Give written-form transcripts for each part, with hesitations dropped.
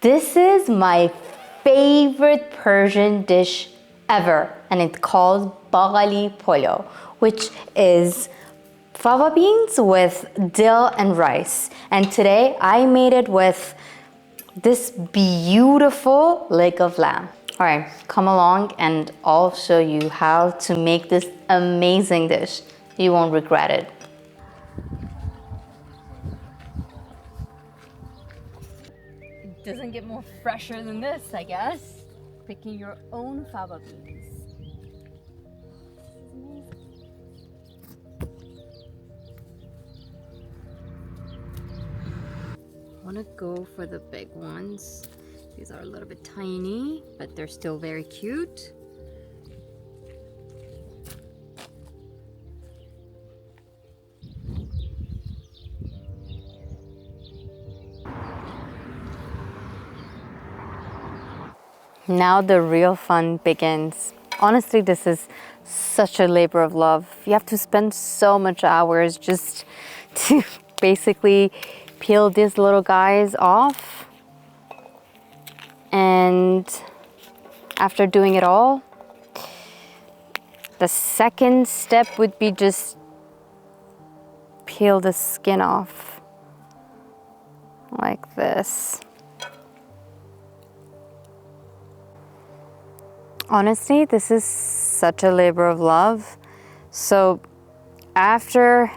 This is my favorite Persian dish ever, and it's called Baghali Polo, which is fava beans with dill and rice. And today I made it with this beautiful leg of lamb. All right, come along and I'll show you how to make this amazing dish. You won't regret it. It doesn't get more fresher than this, I guess. Picking your own fava beans. I want to go for the big ones. These are a little bit tiny, but they're still very cute. Now the real fun begins. Honestly, this is such a labor of love. You have to spend so much hours just to basically peel these little guys off. And after doing it all, the second step would be just peel the skin off like this. Honestly, this is such a labor of love. So after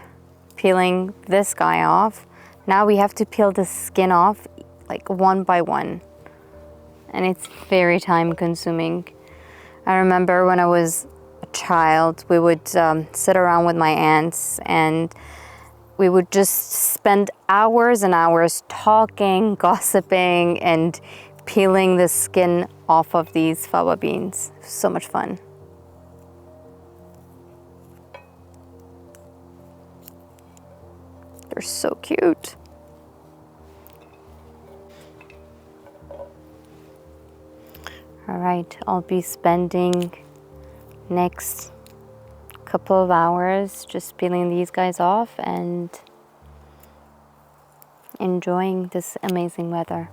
peeling this guy off, now we have to peel the skin off like one by one. And it's very time consuming. I remember when I was a child, we would sit around with my aunts and we would just spend hours and hours talking, gossiping, and peeling the skin off of these fava beans. So much fun. They're so cute. All right, I'll be spending next couple of hours just peeling these guys off and enjoying this amazing weather.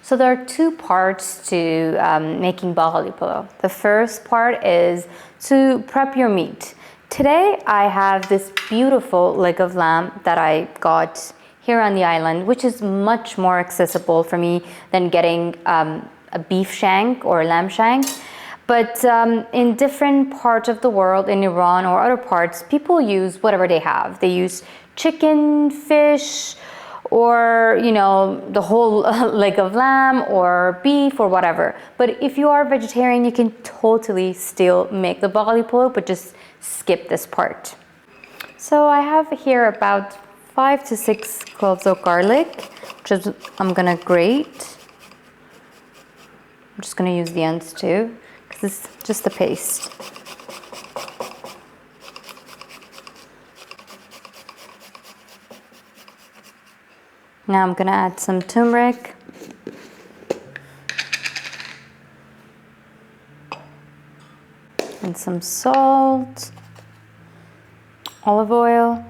So there are two parts to making Baghali Polo. The first part is to prep your meat. Today I have this beautiful leg of lamb that I got here on the island, which is much more accessible for me than getting a beef shank or a lamb shank. But in different parts of the world, in Iran or other parts, people use whatever they have. They use chicken, fish, or the whole leg of lamb or beef or whatever. But if you are vegetarian, you can totally still make the Baghali Polo, but just skip this part. So I have here about 5 to 6 cloves of garlic, which I'm gonna grate. I'm just gonna use the ends too, because it's just a paste. Now I'm gonna add some turmeric. And some salt, olive oil.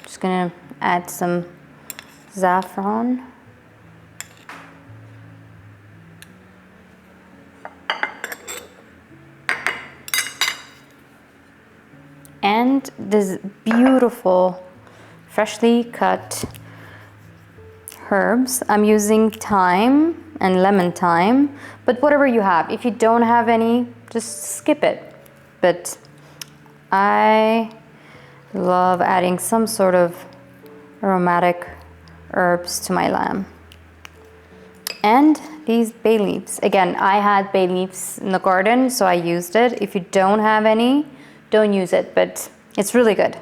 Just gonna add some saffron. And this beautiful freshly cut herbs. I'm using thyme and lemon thyme, but whatever you have. If you don't have any, just skip it. But I love adding some sort of aromatic herbs to my lamb. And these bay leaves. Again, I had bay leaves in the garden, so I used it. If you don't have any, don't use it, but it's really good.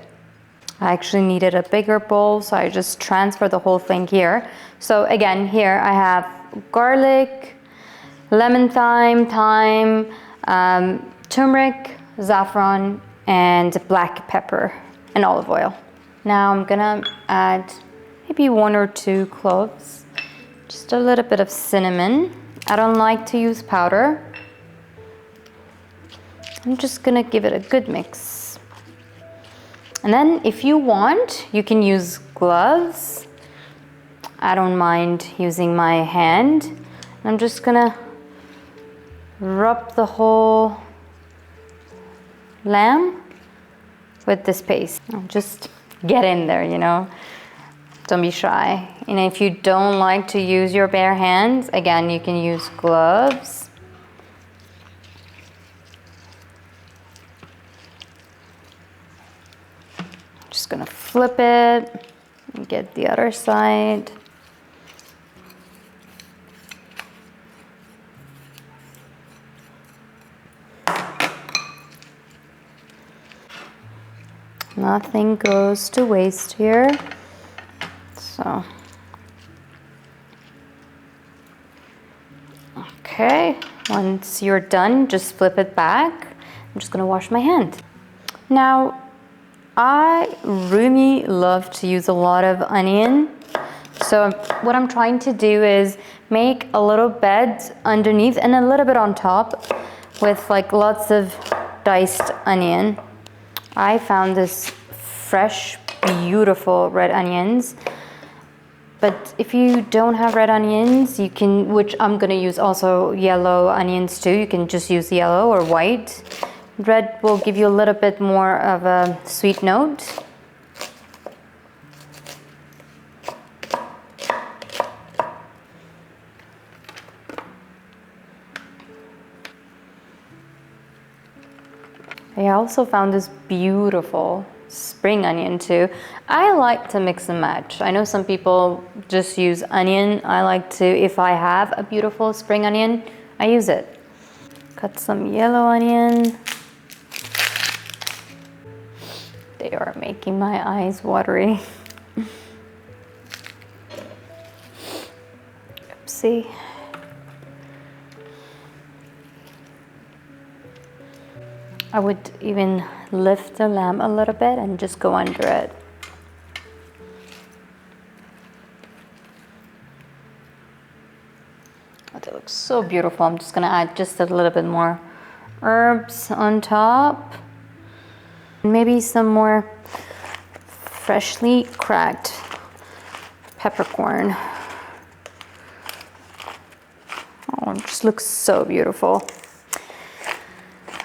I actually needed a bigger bowl, so I just transferred the whole thing here. So again, here I have garlic, lemon thyme, turmeric, saffron, and black pepper and olive oil. Now I'm gonna add maybe 1 or 2 cloves, just a little bit of cinnamon. I don't like to use powder. I'm just gonna give it a good mix. And then if you want, you can use gloves. I don't mind using my hand. I'm just gonna rub the whole lamb with this paste. Just get in there, you know. Don't be shy. And if you don't like to use your bare hands, again, you can use gloves. Just gonna flip it and get the other side. Nothing goes to waste here. So, okay, once you're done, just flip it back. I'm just gonna wash my hand. Now, I really love to use a lot of onion. So what I'm trying to do is make a little bed underneath and a little bit on top with like lots of diced onion. I found this fresh, beautiful red onions. But if you don't have red onions, you can, which I'm gonna use also yellow onions too. You can just use yellow or white. Red will give you a little bit more of a sweet note. I also found this beautiful spring onion too. I like to mix and match. I know some people just use onion. I like to, if I have a beautiful spring onion, I use it. Cut some yellow onion. They are making my eyes watery. Oopsie. I would even lift the lamb a little bit and just go under it. Oh, that looks so beautiful. I'm just gonna add just a little bit more herbs on top. Maybe some more freshly cracked peppercorn. Oh, it just looks so beautiful.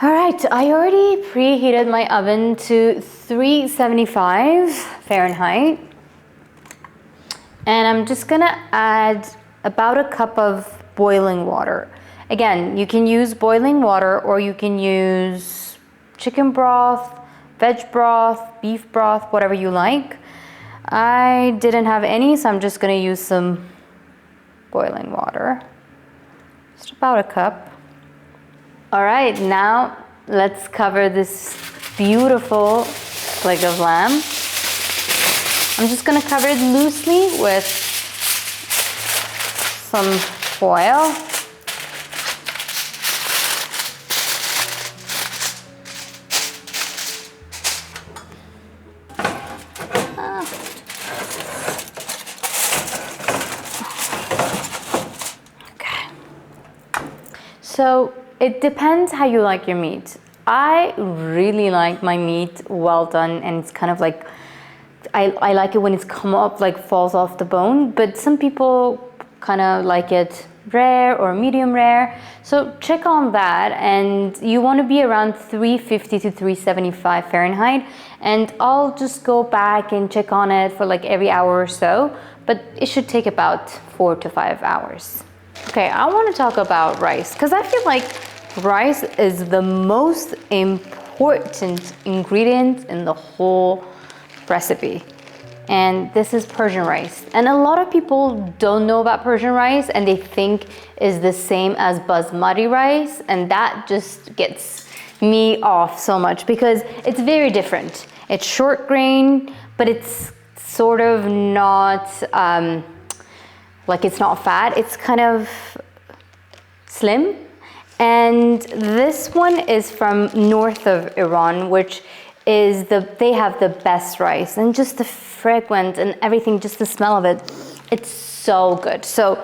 All right, I already preheated my oven to 375 Fahrenheit. And I'm just gonna add about a cup of boiling water. Again, you can use boiling water or you can use chicken broth, veg broth, beef broth, whatever you like. I didn't have any, so I'm just gonna use some boiling water. Just about a cup. All right, now let's cover this beautiful leg of lamb. I'm just gonna cover it loosely with some foil. So it depends how you like your meat. I really like my meat well done, and it's kind of like, I like it when it's come up, like falls off the bone, but some people kind of like it rare or medium rare. So check on that, and you want to be around 350 to 375 Fahrenheit. And I'll just go back and check on it for like every hour or so, but it should take about 4 to 5 hours. Okay, I want to talk about rice because I feel like rice is the most important ingredient in the whole recipe. And this is Persian rice. And a lot of people don't know about Persian rice and they think is the same as basmati rice. And that just gets me off so much because it's very different. It's short grain, but it's sort of not, like it's not fat. It's kind of slim. And this one is from north of Iran, which is they have the best rice, and just the fragrance and everything, just the smell of it, it's so good. So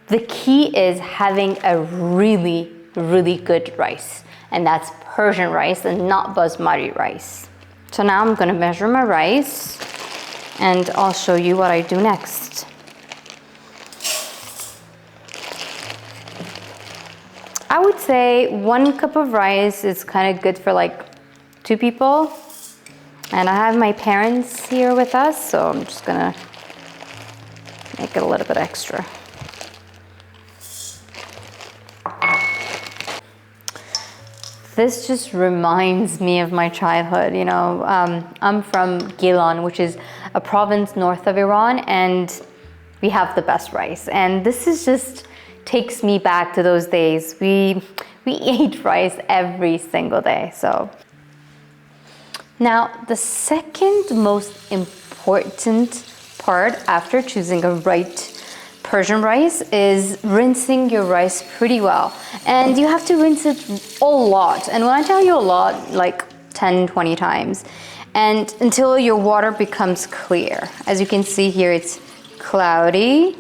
the key is having a really, really good rice, and that's Persian rice and not basmati rice. So now I'm gonna measure my rice and I'll show you what I do next. I would say 1 cup of rice is kind of good for like 2 people. And I have my parents here with us, so I'm just gonna make it a little bit extra. This just reminds me of my childhood, you know. I'm from Gilan, which is a province north of Iran, and we have the best rice. And this is just takes me back to those days. We ate rice every single day. So now the second most important part after choosing a right Persian rice is rinsing your rice pretty well. And you have to rinse it a lot. And when I tell you a lot, like 10, 20 times. And until your water becomes clear. As you can see here, it's cloudy.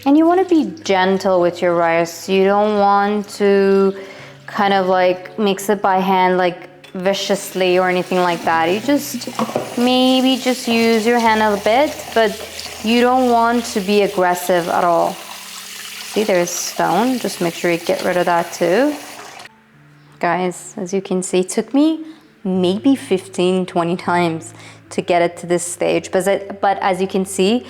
And you want to be gentle with your rice. You don't want to kind of like mix it by hand like viciously or anything like that. You just maybe just use your hand a bit, but you don't want to be aggressive at all. See, there's stone. Just make sure you get rid of that too. Guys, as you can see, it took me maybe 15, 20 times to get it to this stage. But as you can see,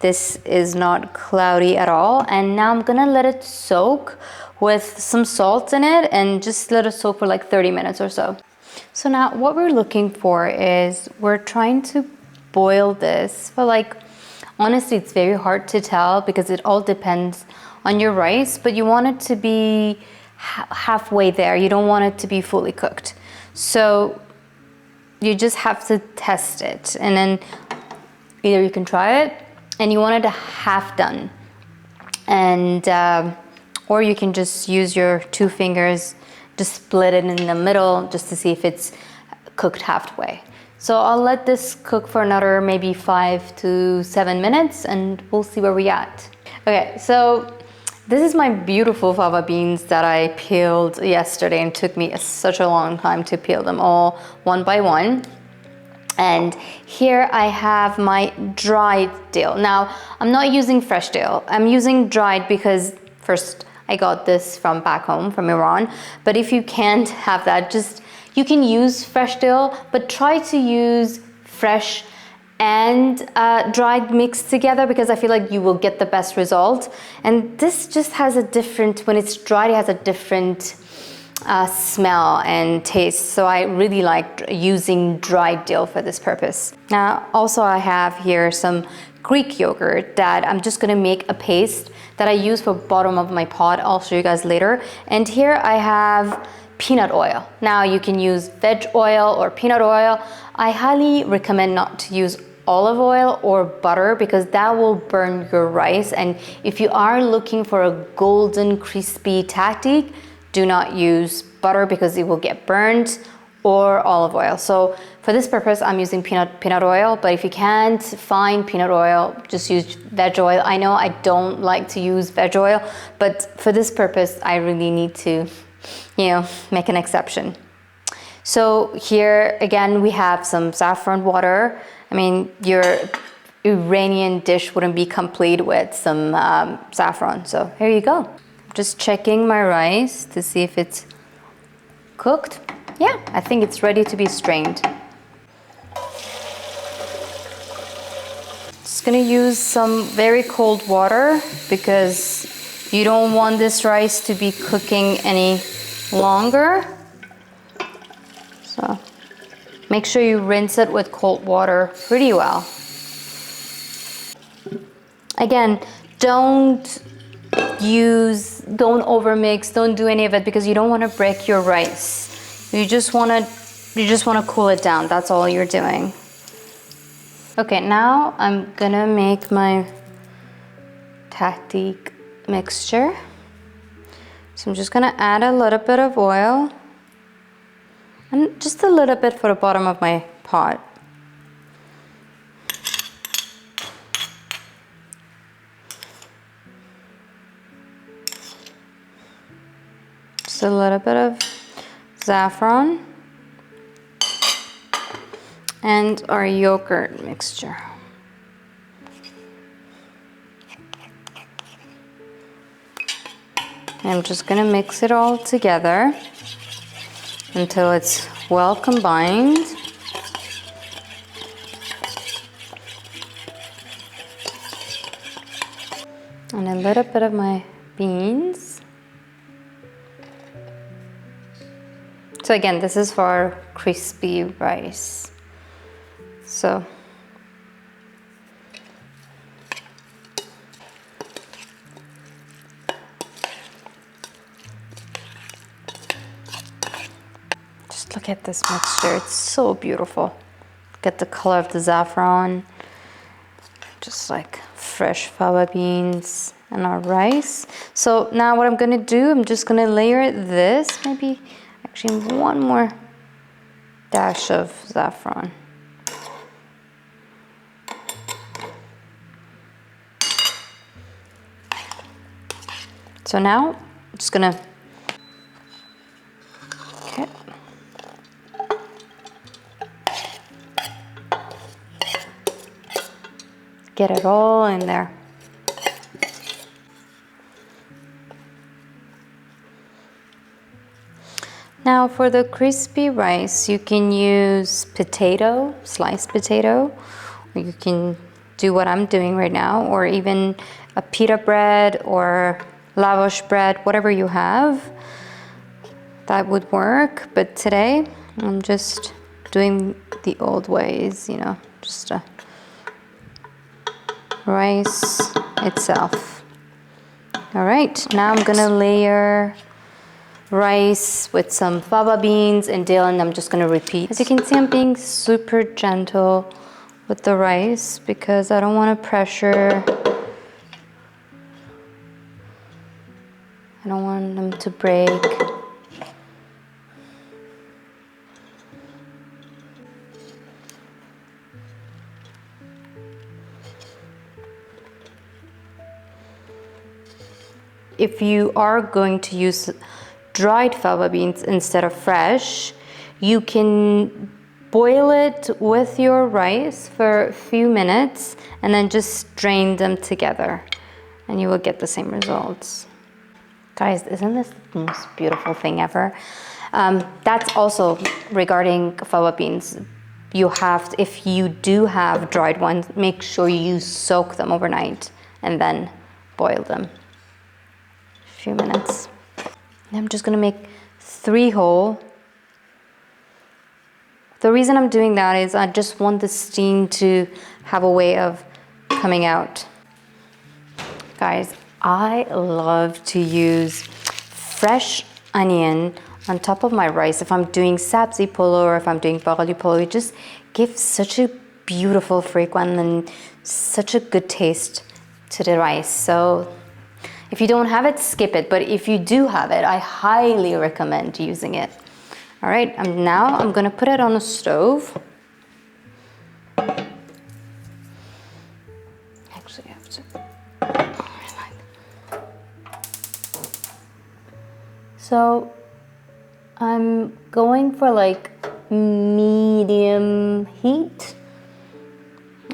this is not cloudy at all. And now I'm gonna let it soak with some salt in it and just let it soak for like 30 minutes or so. So now what we're looking for is we're trying to boil this, but like honestly it's very hard to tell because it all depends on your rice, but you want it to be halfway there. You don't want it to be fully cooked. So you just have to test it, and then either you can try it and you want it half done, and or you can just use your 2 fingers, just split it in the middle just to see if it's cooked halfway. So I'll let this cook for another maybe 5 to 7 minutes and we'll see where we at. Okay, so this is my beautiful fava beans that I peeled yesterday, and it took me such a long time to peel them all one by one. And here I have my dried dill. Now, I'm not using fresh dill. I'm using dried because first, I got this from back home, from Iran. But if you can't have that, you can use fresh dill, but try to use fresh and dried mixed together, because I feel like you will get the best result. And this just has a different, when it's dried, it has a different smell and taste. So I really like using dried dill for this purpose. Now, also I have here some Greek yogurt that I'm just gonna make a paste that I use for bottom of my pot. I'll show you guys later. And here I have peanut oil. Now you can use veg oil or peanut oil. I highly recommend not to use olive oil or butter because that will burn your rice. And if you are looking for a golden crispy tactic, do not use butter because it will get burned, or olive oil. So for this purpose, I'm using peanut oil, but if you can't find peanut oil, just use veg oil. I know I don't like to use veg oil, but for this purpose, I really need to, make an exception. So here, again, we have some saffron water. I mean, your Iranian dish wouldn't be complete with some saffron. So here you go. Just checking my rice to see if it's cooked. Yeah, I think it's ready to be strained. Just gonna use some very cold water because you don't want this rice to be cooking any longer. So make sure you rinse it with cold water pretty well. Again, don't overmix, don't do any of it because you don't want to break your rice. You just want to cool it down. That's all you're doing. Okay, now I'm gonna make my tactic mixture. So I'm just gonna add a little bit of oil and just a little bit for the bottom of my pot. a little bit of saffron and our yogurt mixture. I'm just gonna mix it all together until it's well combined. And a little bit of my beans. So again, this is for crispy rice. So just look at this mixture, it's so beautiful. Look at the color of the saffron, just like fresh fava beans and our rice. So now what I'm gonna do, I'm just gonna layer this, maybe actually one more dash of saffron. So now I'm just gonna, okay. Get it all in there. Now for the crispy rice, you can use potato, sliced potato, or you can do what I'm doing right now, or even a pita bread or lavash bread, whatever you have, that would work. But today, I'm just doing the old ways, you know, just rice itself. All right, now I'm gonna layer rice with some fava beans and dill, and I'm just gonna repeat. As you can see, I'm being super gentle with the rice because I don't wanna pressure. I don't want them to break. If you are going to use dried fava beans instead of fresh, you can boil it with your rice for a few minutes and then just strain them together and you will get the same results. Guys, isn't this the most beautiful thing ever? That's also regarding fava beans. You have, if you do have dried ones, make sure you soak them overnight and then boil them. A few minutes. And I'm just gonna make 3 whole. The reason I'm doing that is I just want the steam to have a way of coming out. Guys, I love to use fresh onion on top of my rice. If I'm doing sabzi polo or if I'm doing baghali polo, it just gives such a beautiful fragrance and such a good taste to the rice. So if you don't have it, skip it. But if you do have it, I highly recommend using it. All right, now I'm gonna put it on the stove. Actually, I have to. So I'm going for like medium heat.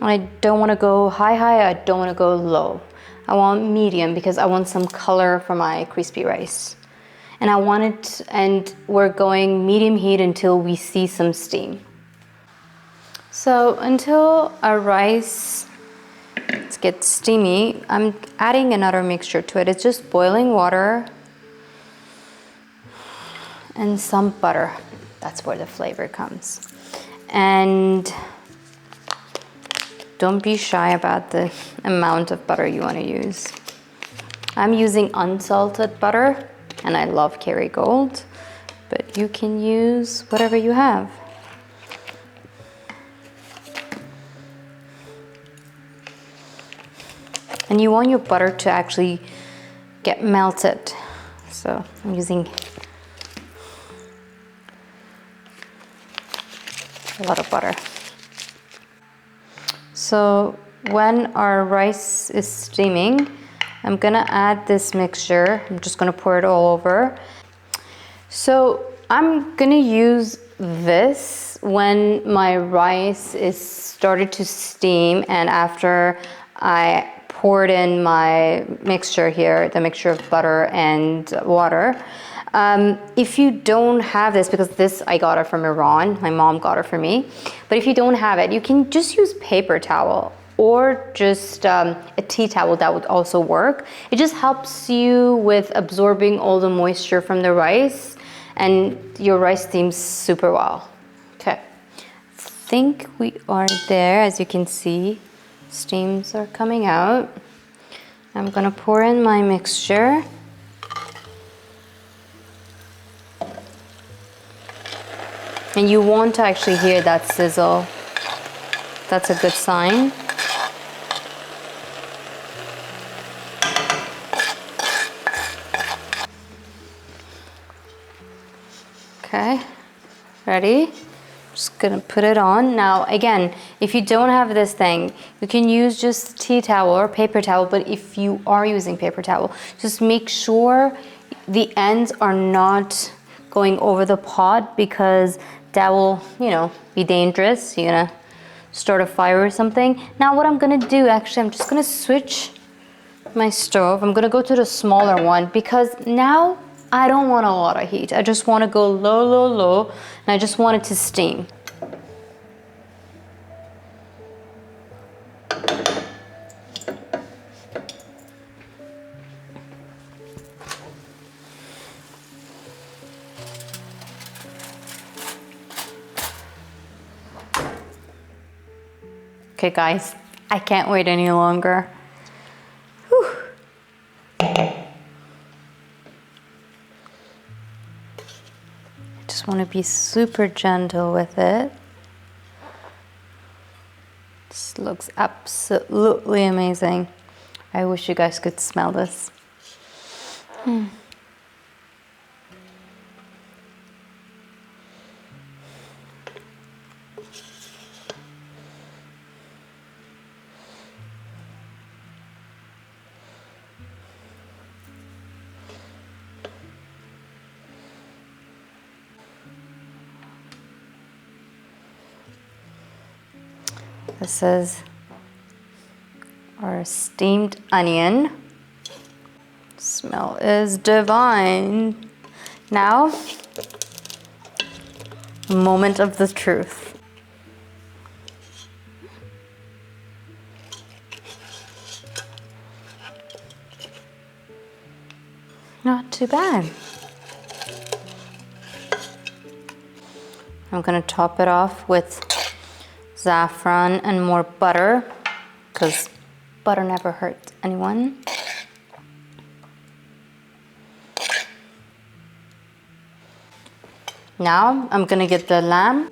I don't want to go high, I don't want to go low. I want medium because I want some color for my crispy rice. And I want it, and we're going medium heat until we see some steam. So until our rice gets steamy, I'm adding another mixture to it. It's just boiling water and some butter. That's where the flavor comes. And don't be shy about the amount of butter you want to use. I'm using unsalted butter, and I love Kerrygold, but you can use whatever you have. And you want your butter to actually get melted. So I'm using a lot of butter. So when our rice is steaming, I'm gonna add this mixture. I'm just gonna pour it all over. So I'm gonna use this when my rice is started to steam and after I poured in my mixture here, the mixture of butter and water. If you don't have this, because this I got it from Iran, my mom got it for me, but if you don't have it, you can just use paper towel or just a tea towel. That would also work. It just helps you with absorbing all the moisture from the rice and your rice steams super well. Okay, I think we are there. As you can see, steams are coming out. I'm gonna pour in my mixture. And you want to actually hear that sizzle. That's a good sign. Okay, ready? Just gonna put it on. Now again, if you don't have this thing, you can use just tea towel or paper towel, but if you are using paper towel, just make sure the ends are not going over the pot because that will, you know, be dangerous. You're gonna start a fire or something. Now what I'm gonna do, actually, I'm just gonna switch my stove. I'm gonna go to the smaller one because now I don't want a lot of heat. I just wanna go low, low, low, and I just want it to steam. Okay guys, I can't wait any longer. Whew. I just want to be super gentle with it. This looks absolutely amazing. I wish you guys could smell this. This is our steamed onion. Smell is divine. Now, moment of the truth. Not too bad. I'm gonna top it off with saffron and more butter, because butter never hurts anyone. Now I'm gonna get the lamb.